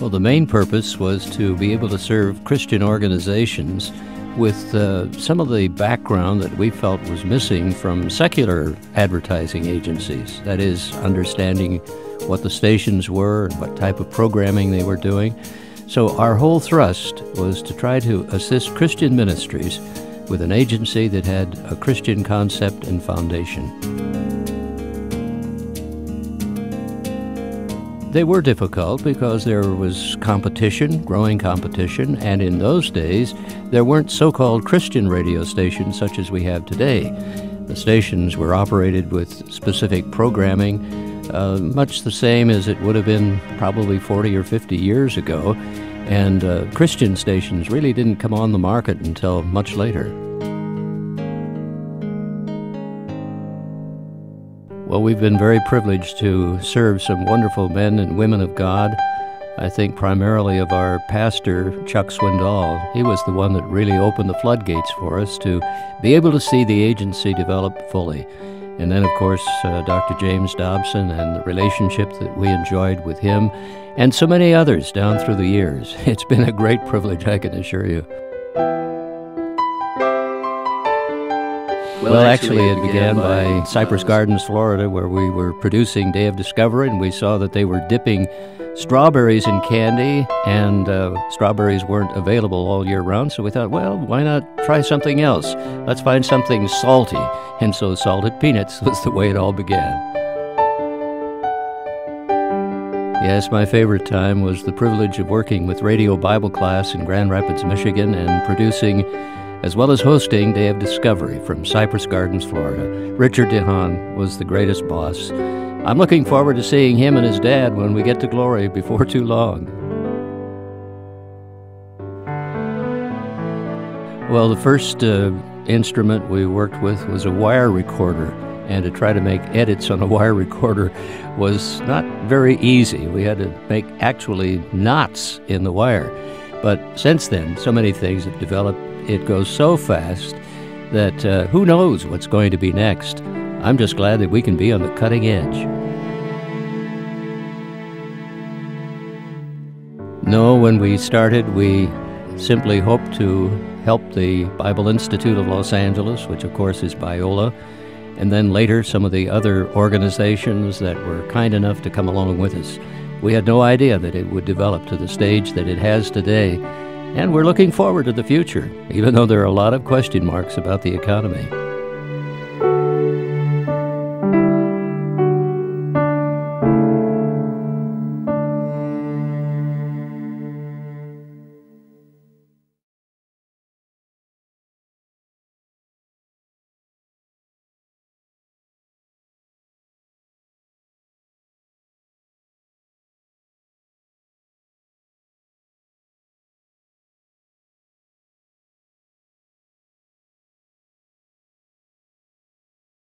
Well, the main purpose was to be able to serve Christian organizations with some of the background that we felt was missing from secular advertising agencies. That is, understanding what the stations were and what type of programming they were doing. So our whole thrust was to try to assist Christian ministries with an agency that had a Christian concept and foundation. They were difficult because there was competition, growing competition, and in those days there weren't so-called Christian radio stations such as we have today. The stations were operated with specific programming, much the same as it would have been probably 40 or 50 years ago, and Christian stations really didn't come on the market until much later. Well, we've been very privileged to serve some wonderful men and women of God. I think primarily of our pastor, Chuck Swindoll. He was the one that really opened the floodgates for us to be able to see the agency develop fully. And then, of course, Dr. James Dobson and the relationship that we enjoyed with him, and so many others down through the years. It's been a great privilege, I can assure you. Well, actually, it began by Cypress Gardens, Florida, where we were producing Day of Discovery, and we saw that they were dipping strawberries in candy, and strawberries weren't available all year round, so we thought, well, why not try something else? Let's find something salty. And so salted peanuts was the way it all began. Yes, my favorite time was the privilege of working with Radio Bible Class in Grand Rapids, Michigan, and producing, as well as hosting, Day of Discovery from Cypress Gardens, Florida. Richard DeHaan was the greatest boss. I'm looking forward to seeing him and his dad when we get to glory before too long. Well, the first instrument we worked with was a wire recorder, and to try to make edits on a wire recorder was not very easy. We had to make actually knots in the wire. But since then, so many things have developed. It goes so fast that who knows what's going to be next. I'm just glad that we can be on the cutting edge. No, when we started, we simply hoped to help the Bible Institute of Los Angeles, which of course is Biola, and then later some of the other organizations that were kind enough to come along with us. We had no idea that it would develop to the stage that it has today. And we're looking forward to the future, even though there are a lot of question marks about the economy.